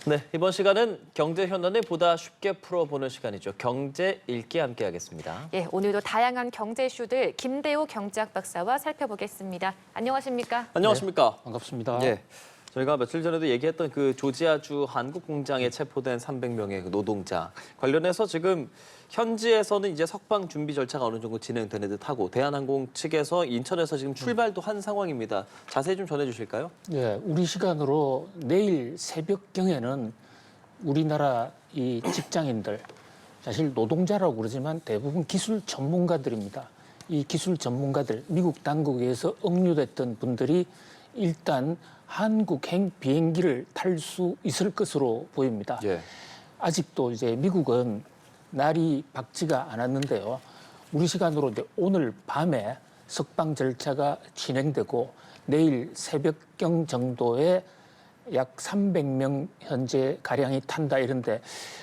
네, 이번 시간은 경제 현안을 보다 쉽게 풀어보는 시간이죠. 경제 읽기 함께 하겠습니다. 예, 오늘도 다양한 경제 이슈들 김대우 경제학 박사와 살펴보겠습니다. 안녕하십니까? 안녕하십니까? 네, 반갑습니다. 예. 저희가 며칠 전에도 얘기했던 그 조지아주 한국 공장에 체포된 300명의 노동자 관련해서 지금 현지에서는 이제 석방 준비 절차가 어느 정도 진행되는 듯하고 대한항공 측에서 인천에서 지금 출발도 한 상황입니다. 자세히 좀 전해주실까요? 예, 우리 시간으로 내일 새벽경에는 우리나라 이 직장인들, 사실 노동자라고 그러지만 대부분 기술 전문가들입니다. 이 기술 전문가들, 미국 당국에서 억류됐던 분들이 일단 한국행 비행기를 탈 수 있을 것으로 보입니다. 예. 아직도 이제 미국은 날이 밝지가 않았는데요. 우리 시간으로 이제 오늘 밤에 석방 절차가 진행되고 내일 새벽경 정도에 약 300명 현재 가량이 탄다 이런데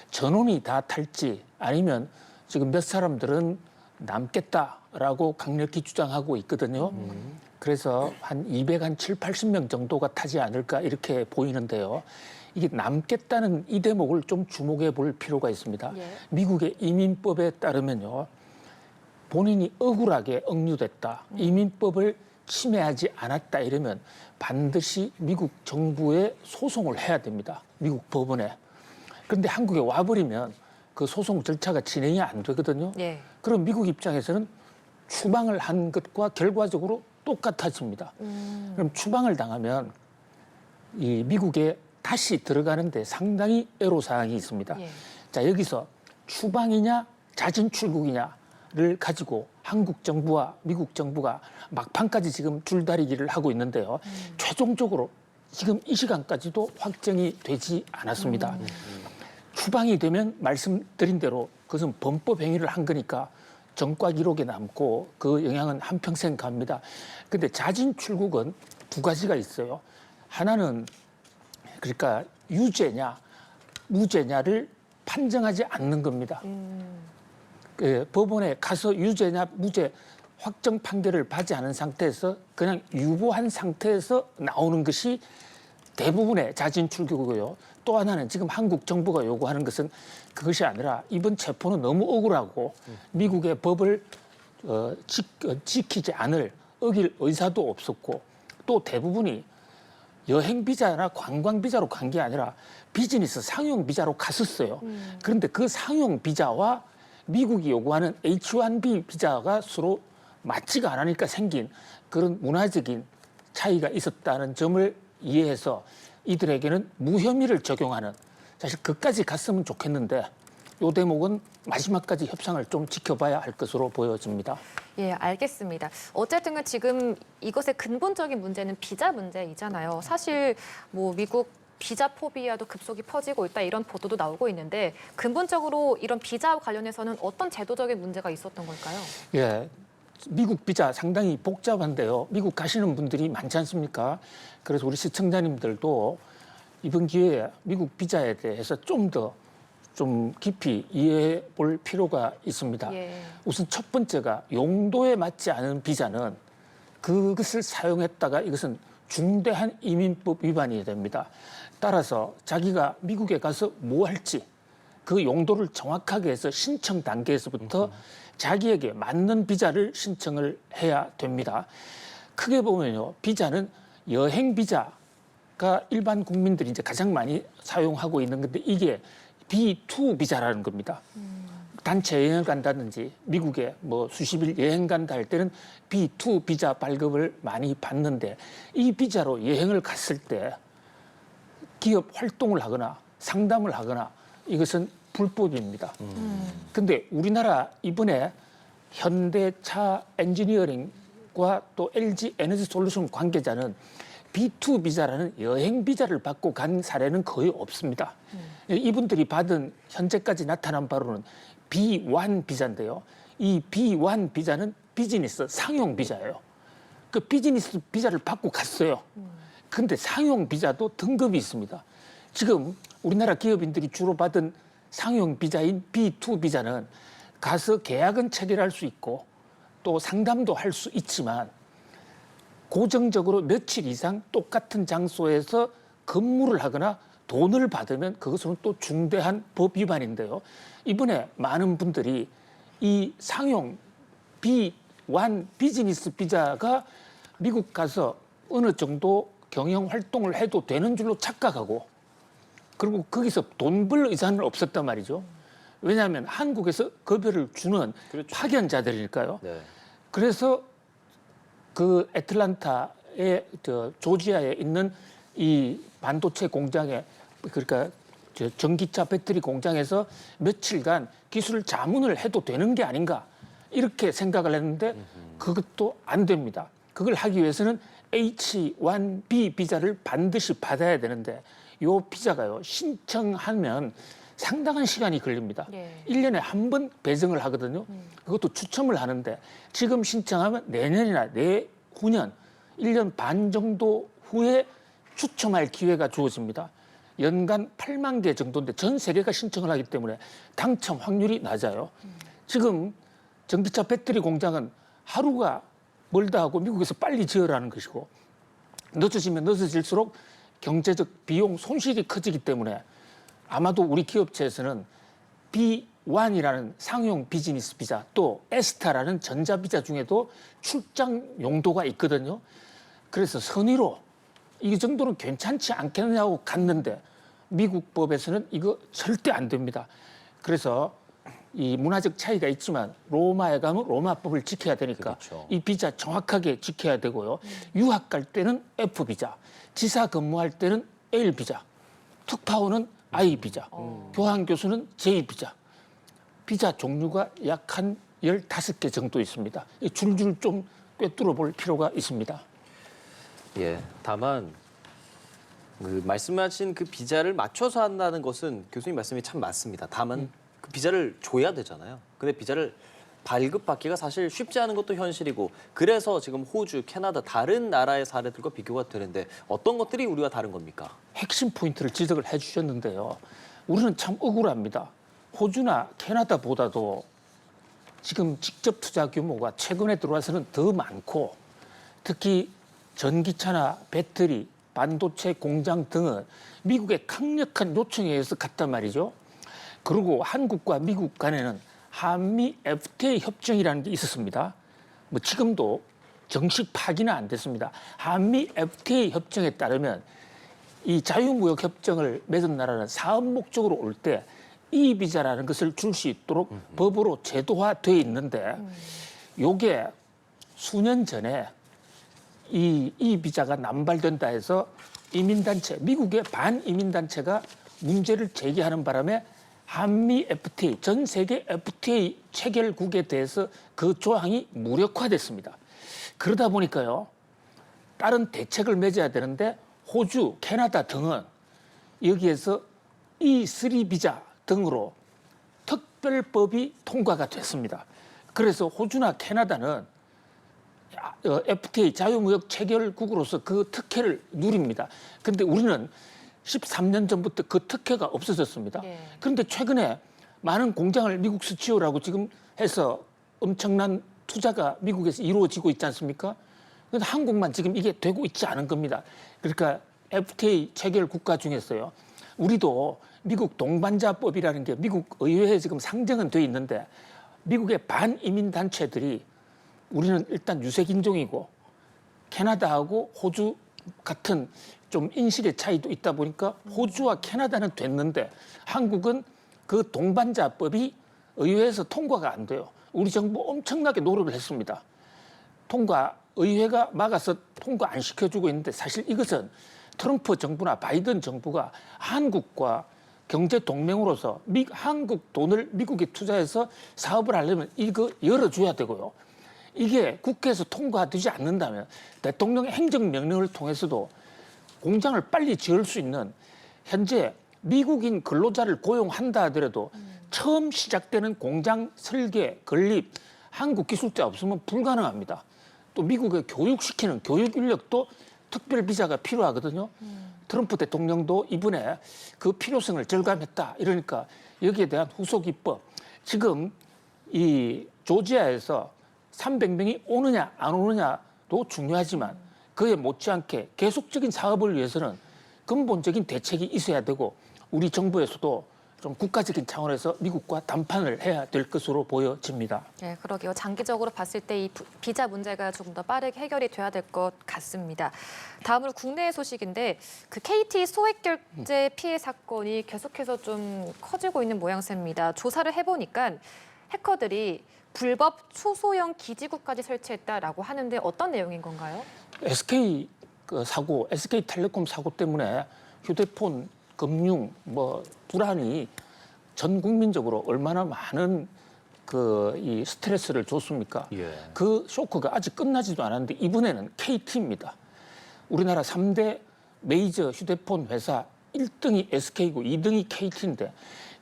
전원이 다 탈지 아니면 지금 몇 사람들은 남겠다라고 강력히 주장하고 있거든요. 그래서 한 7, 80명 정도가 타지 않을까 이렇게 보이는데요. 이게 남겠다는 이 대목을 좀 주목해 볼 필요가 있습니다. 예. 미국의 이민법에 따르면요. 본인이 억울하게 억류됐다. 이민법을 침해하지 않았다 이러면 반드시 미국 정부에 소송을 해야 됩니다. 미국 법원에. 그런데 한국에 와버리면 그 소송 절차가 진행이 안 되거든요. 예. 그럼 미국 입장에서는 추방을 한 것과 결과적으로 똑같아집니다. 그럼 추방을 당하면 이 미국에 다시 들어가는데 상당히 애로사항이 있습니다. 예. 자, 여기서 추방이냐 자진 출국이냐를 가지고 한국 정부와 미국 정부가 막판까지 지금 줄다리기를 하고 있는데요. 최종적으로 지금 이 시간까지도 확정이 되지 않았습니다. 추방이 되면 말씀드린 대로 그것은 범법 행위를 한 거니까 전과 기록에 남고 그 영향은 한평생 갑니다. 근데 자진 출국은 두 가지가 있어요. 하나는 그러니까 유죄냐 무죄냐를 판정하지 않는 겁니다. 그 법원에 가서 유죄냐 무죄 확정 판결을 받지 않은 상태에서 그냥 유보한 상태에서 나오는 것이 대부분의 자진 출국이고요. 또 하나는 지금 한국 정부가 요구하는 것은 그것이 아니라 이번 체포는 너무 억울하고 미국의 법을 지키지 않을 어길 의사도 없었고 또 대부분이 여행 비자나 관광 비자로 간 게 아니라 비즈니스 상용 비자로 갔었어요. 그런데 그 상용 비자와 미국이 요구하는 H-1B 비자가 서로 맞지가 않으니까 생긴 그런 문화적인 차이가 있었다는 점을 이해해서 이들에게는 무혐의를 적용하는 사실 그까지 갔으면 좋겠는데 이 대목은 마지막까지 협상을 좀 지켜봐야 할 것으로 보여집니다. 예, 알겠습니다. 어쨌든 지금 이것의 근본적인 문제는 비자 문제이잖아요. 사실 뭐 미국 비자 포비아도 급속히 퍼지고 있다 이런 보도도 나오고 있는데 근본적으로 이런 비자와 관련해서는 어떤 제도적인 문제가 있었던 걸까요? 예, 미국 비자 상당히 복잡한데요. 미국 가시는 분들이 많지 않습니까? 그래서 우리 시청자님들도 이번 기회에 미국 비자에 대해서 좀 깊이 이해해 볼 필요가 있습니다. 예. 우선 첫 번째가 용도에 맞지 않은 비자는 그것을 사용했다가 이것은 중대한 이민법 위반이 됩니다. 따라서 자기가 미국에 가서 뭐 할지 그 용도를 정확하게 해서 신청 단계에서부터 자기에게 맞는 비자를 신청을 해야 됩니다. 크게 보면요, 비자는 여행 비자가 일반 국민들이 이제 가장 많이 사용하고 있는 건데 이게 B2 비자라는 겁니다. 단체 여행을 간다든지 미국에 뭐 수십일 여행 간다 할 때는 B2 비자 발급을 많이 받는데 이 비자로 여행을 갔을 때 기업 활동을 하거나 상담을 하거나 이것은 불법입니다. 근데 우리나라 이번에 현대차 엔지니어링과 또 LG 에너지 솔루션 관계자는 B2 비자라는 여행 비자를 받고 간 사례는 거의 없습니다. 이분들이 받은 현재까지 나타난 바로는 B1 비자인데요. 이 B1 비자는 비즈니스 상용 비자예요. 그 비즈니스 비자를 받고 갔어요. 근데 상용 비자도 등급이 있습니다. 지금 우리나라 기업인들이 주로 받은 상용 비자인 B2 비자는 가서 계약은 체결할 수 있고 또 상담도 할 수 있지만 고정적으로 며칠 이상 똑같은 장소에서 근무를 하거나 돈을 받으면 그것은 또 중대한 법 위반인데요. 이번에 많은 분들이 이 상용 B1 비즈니스 비자가 미국 가서 어느 정도 경영 활동을 해도 되는 줄로 착각하고 그리고 거기서 돈 벌 의사는 없었단 말이죠. 왜냐하면 한국에서 급여를 주는 그렇죠. 파견자들이니까요. 네. 그래서 그 애틀란타의 조지아에 있는 이 반도체 공장에 그러니까 전기차 배터리 공장에서 며칠간 기술 자문을 해도 되는 게 아닌가 이렇게 생각을 했는데 그것도 안 됩니다. 그걸 하기 위해서는 H1B 비자를 반드시 받아야 되는데 요 비자가요 신청하면 상당한 시간이 걸립니다. 예. 1년에 한 번 배정을 하거든요. 그것도 추첨을 하는데 지금 신청하면 내년이나 내후년 1년 반 정도 후에 추첨할 기회가 주어집니다. 연간 8만 개 정도인데 전 세계가 신청을 하기 때문에 당첨 확률이 낮아요. 지금 전기차 배터리 공장은 하루가 멀다 하고 미국에서 빨리 지으라는 것이고 늦어지면 늦어질수록 경제적 비용 손실이 커지기 때문에 아마도 우리 기업체에서는 B1이라는 상용 비즈니스 비자 또 에스타라는 전자 비자 중에도 출장 용도가 있거든요. 그래서 선의로 이 정도는 괜찮지 않겠느냐고 갔는데 미국 법에서는 이거 절대 안 됩니다. 그래서 이 문화적 차이가 있지만 로마에 가면 로마법을 지켜야 되니까 그렇죠. 이 비자 정확하게 지켜야 되고요. 유학 갈 때는 F 비자, 지사 근무할 때는 L 비자, 특파원은 I 비자, 교환 교수는 J 비자. 비자 종류가 약 한 15개 정도 있습니다. 줄줄 좀 꿰뚫어 볼 필요가 있습니다. 예. 다만 그 말씀하신 그 비자를 맞춰서 한다는 것은 교수님 말씀이 참 맞습니다. 다만 그 비자를 줘야 되잖아요. 근데 비자를 발급받기가 사실 쉽지 않은 것도 현실이고 그래서 지금 호주, 캐나다 다른 나라의 사례들과 비교가 되는데 어떤 것들이 우리와 다른 겁니까? 핵심 포인트를 지적을 해주셨는데요. 우리는 참 억울합니다. 호주나 캐나다보다도 지금 직접 투자 규모가 최근에 들어와서는 더 많고 특히 전기차나 배터리, 반도체 공장 등은 미국의 강력한 요청에 의해서 갔단 말이죠. 그리고 한국과 미국 간에는 한미 FTA 협정이라는 게 있었습니다. 뭐 지금도 정식 파기는 안 됐습니다. 한미 FTA 협정에 따르면 이 자유무역 협정을 맺은 나라는 사업 목적으로 올 때 이 비자라는 것을 줄 수 있도록 법으로 제도화돼 있는데 요게 수년 전에 이 비자가 남발된다 해서 이민단체, 미국의 반이민단체가 문제를 제기하는 바람에 한미 FTA, 전 세계 FTA 체결국에 대해서 그 조항이 무력화됐습니다. 그러다 보니까요, 다른 대책을 맺어야 되는데 호주, 캐나다 등은 여기에서 E3 비자 등으로 특별법이 통과가 됐습니다. 그래서 호주나 캐나다는 FTA 자유무역 체결국으로서 그 특혜를 누립니다. 그런데 우리는 13년 전부터 그 특혜가 없어졌습니다. 예. 그런데 최근에 많은 공장을 미국에서 지으라고 지금 해서 엄청난 투자가 미국에서 이루어지고 있지 않습니까? 그런데 한국만 지금 이게 되고 있지 않은 겁니다. 그러니까 FTA 체결 국가 중에서요. 우리도 미국 동반자법이라는 게 미국 의회에 지금 상정은 돼 있는데 미국의 반이민 단체들이 우리는 일단 유색인종이고 캐나다하고 호주 같은 좀 인식의 차이도 있다 보니까 호주와 캐나다는 됐는데 한국은 그 동반자법이 의회에서 통과가 안 돼요. 우리 정부 엄청나게 노력을 했습니다. 의회가 막아서 통과 안 시켜주고 있는데 사실 이것은 트럼프 정부나 바이든 정부가 한국과 경제 동맹으로서 한국 돈을 미국에 투자해서 사업을 하려면 이거 열어줘야 되고요. 이게 국회에서 통과되지 않는다면 대통령의 행정명령을 통해서도 공장을 빨리 지을 수 있는 현재 미국인 근로자를 고용한다 하더라도 처음 시작되는 공장 설계, 건립, 한국 기술자 없으면 불가능합니다. 또 미국에 교육시키는 교육 인력도 특별 비자가 필요하거든요. 트럼프 대통령도 이번에 그 필요성을 절감했다. 이러니까 여기에 대한 후속 입법. 지금 이 조지아에서 300명이 오느냐 안 오느냐도 중요하지만 그에 못지않게 계속적인 사업을 위해서는 근본적인 대책이 있어야 되고 우리 정부에서도 좀 국가적인 차원에서 미국과 담판을 해야 될 것으로 보여집니다. 네, 그러게요. 장기적으로 봤을 때 이 비자 문제가 조금 더 빠르게 해결이 돼야 될 것 같습니다. 다음으로 국내 소식인데 그 KT 소액 결제 피해 사건이 계속해서 좀 커지고 있는 모양새입니다. 조사를 해보니까 해커들이 불법 초소형 기지국까지 설치했다라고 하는데 어떤 내용인 건가요? SK 사고, SK텔레콤 사고 때문에 휴대폰, 금융, 불안이 전 국민적으로 얼마나 많은 이 스트레스를 줬습니까? 예. 그 쇼크가 아직 끝나지도 않았는데 이번에는 KT입니다. 우리나라 3대 메이저 휴대폰 회사 1등이 SK고 2등이 KT인데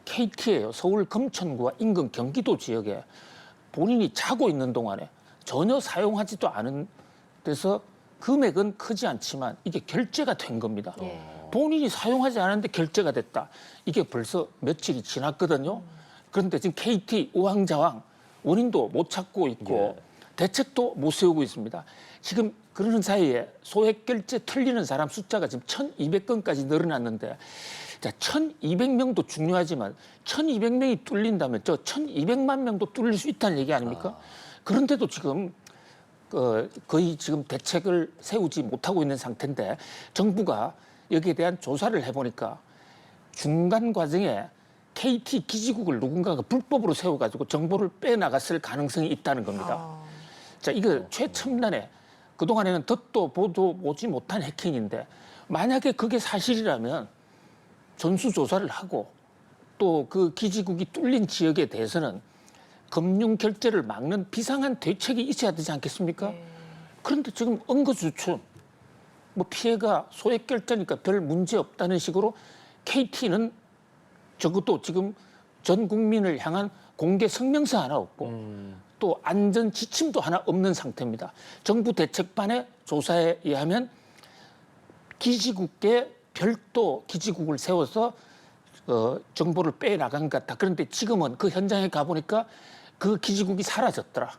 KT예요. 서울 금천구와 인근 경기도 지역에 본인이 자고 있는 동안에 전혀 사용하지도 않은 데서 금액은 크지 않지만 이게 결제가 된 겁니다. 예. 본인이 사용하지 않았는데 결제가 됐다. 이게 벌써 며칠이 지났거든요. 그런데 지금 KT 우왕좌왕 원인도 못 찾고 있고 대책도 못 세우고 있습니다. 지금 그러는 사이에 소액 결제 틀리는 사람 숫자가 지금 1,200건까지 늘어났는데 자, 1,200명도 중요하지만 1,200명이 뚫린다면 저 1,200만 명도 뚫릴 수 있다는 얘기 아닙니까? 그런데도 지금 거의 지금 대책을 세우지 못하고 있는 상태인데 정부가 여기에 대한 조사를 해보니까 중간 과정에 KT 기지국을 누군가가 불법으로 세워가지고 정보를 빼나갔을 가능성이 있다는 겁니다. 자, 이거 최첨단의 그동안에는 듣도 보도 보지 못한 해킹인데 만약에 그게 사실이라면 전수조사를 하고 또 그 기지국이 뚫린 지역에 대해서는 금융 결제를 막는 비상한 대책이 있어야 되지 않겠습니까? 그런데 지금 응거주춤, 피해가 소액 결제니까 별 문제 없다는 식으로 KT는 적어도 지금 전 국민을 향한 공개 성명서 하나 없고 또 안전 지침도 하나 없는 상태입니다. 정부 대책반의 조사에 의하면 기지국에 별도 기지국을 세워서 정보를 빼나간 것 같다. 그런데 지금은 그 현장에 가보니까 그 기지국이 사라졌더라.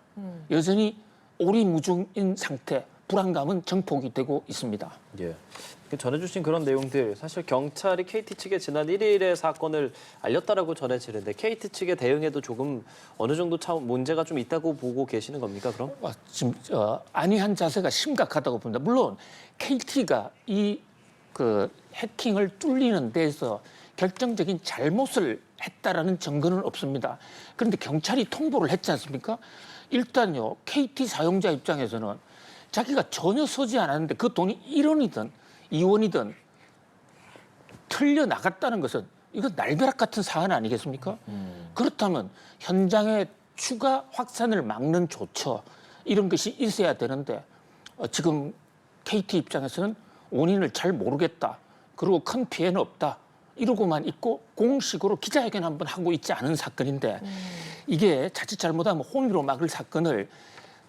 여전히 오리무중인 상태, 불안감은 정폭이 되고 있습니다. 예. 전해주신 그런 내용들 사실 경찰이 KT 측에 지난 1일에 사건을 알렸다라고 전해지는데 KT 측의 대응에도 조금 어느 정도 참 문제가 좀 있다고 보고 계시는 겁니까? 그럼? 지금 안이한 자세가 심각하다고 봅니다. 물론 KT가 이 해킹을 뚫리는 데에서 결정적인 잘못을 했다라는 증거는 없습니다. 그런데 경찰이 통보를 했지 않습니까? 일단요, KT 사용자 입장에서는 자기가 전혀 서지 않았는데 그 돈이 1원이든 2원이든 틀려 나갔다는 것은 이건 날벼락 같은 사안 아니겠습니까? 그렇다면 현장의 추가 확산을 막는 조처 이런 것이 있어야 되는데 지금 KT 입장에서는 원인을 잘 모르겠다. 그리고 큰 피해는 없다. 이러고만 있고 공식으로 기자회견 한번 하고 있지 않은 사건인데 이게 자칫 잘못하면 호미로 막을 사건을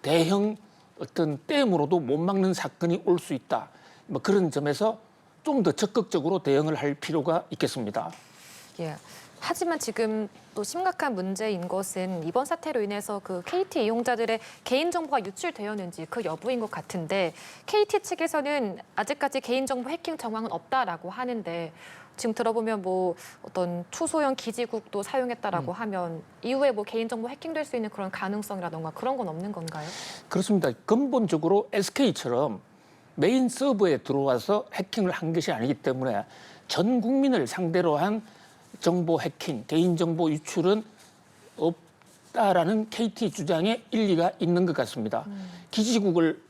대형 어떤 댐으로도 못 막는 사건이 올 수 있다. 그런 점에서 좀 더 적극적으로 대응을 할 필요가 있겠습니다. 예. 하지만 지금 또 심각한 문제인 것은 이번 사태로 인해서 그 KT 이용자들의 개인정보가 유출되었는지 그 여부인 것 같은데 KT 측에서는 아직까지 개인정보 해킹 정황은 없다라고 하는데 지금 들어보면 어떤 초소형 기지국도 사용했다라고 하면 이후에 개인정보 해킹될 수 있는 그런 가능성이라던가 그런 건 없는 건가요? 그렇습니다. 근본적으로 SK처럼 메인 서버에 들어와서 해킹을 한 것이 아니기 때문에 전 국민을 상대로 한 정보 해킹, 개인정보 유출은 없다라는 KT 주장에 일리가 있는 것 같습니다. 기지국을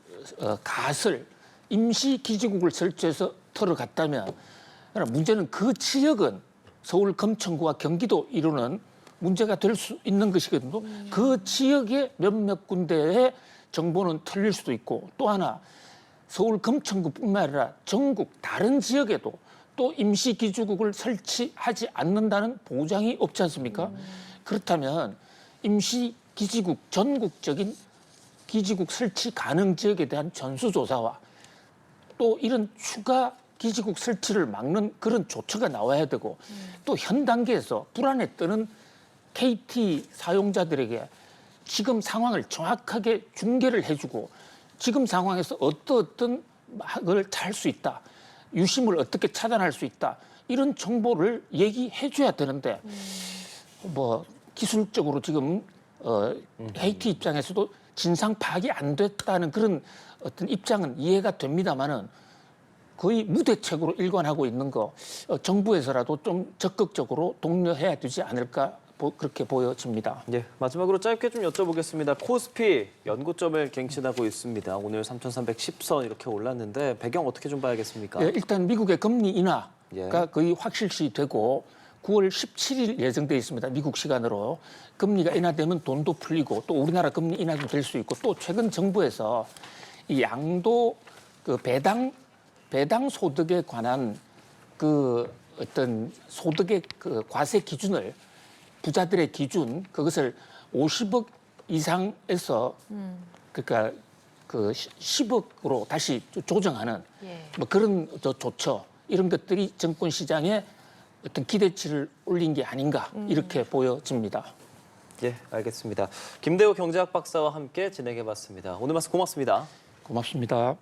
임시 기지국을 설치해서 털어갔다면 문제는 그 지역은 서울 금천구와 경기도 이루는 문제가 될 수 있는 것이거든요. 그 지역의 몇몇 군데의 정보는 틀릴 수도 있고 또 하나 서울 금천구뿐만 아니라 전국 다른 지역에도 또 임시 기지국을 설치하지 않는다는 보장이 없지 않습니까? 그렇다면 임시 기지국, 전국적인 기지국 설치 가능 지역에 대한 전수조사와 또 이런 추가 기지국 설치를 막는 그런 조처가 나와야 되고 또 현 단계에서 불안에 떠는 KT 사용자들에게 지금 상황을 정확하게 중계를 해주고 지금 상황에서 어떤 걸 할 수 있다. 유심을 어떻게 차단할 수 있다. 이런 정보를 얘기해 줘야 되는데 뭐 기술적으로 지금 헤이티 입장에서도 진상 파악이 안 됐다는 그런 어떤 입장은 이해가 됩니다만은 거의 무대책으로 일관하고 있는 거 정부에서라도 좀 적극적으로 독려해야 되지 않을까 그렇게 보여집니다. 예, 마지막으로 짧게 좀 여쭤보겠습니다. 코스피 연고점을 갱신하고 있습니다. 오늘 3,310선 이렇게 올랐는데 배경 어떻게 좀 봐야겠습니까? 예, 일단 미국의 금리 인하가 예. 거의 확실시되고 9월 17일 예정돼 있습니다. 미국 시간으로. 금리가 인하되면 돈도 풀리고 또 우리나라 금리 인하도 될 수 있고 또 최근 정부에서 이 양도 그 배당 소득에 관한 그 어떤 소득의 그 과세 기준을 부자들의 기준 그것을 50억 이상에서 그러니까 그 10억으로 다시 조정하는 예. 뭐 그런 조처 이런 것들이 정권 시장에 어떤 기대치를 올린 게 아닌가 이렇게 보여집니다. 예, 알겠습니다. 김대호 경제학 박사와 함께 진행해봤습니다. 오늘 말씀 고맙습니다. 고맙습니다.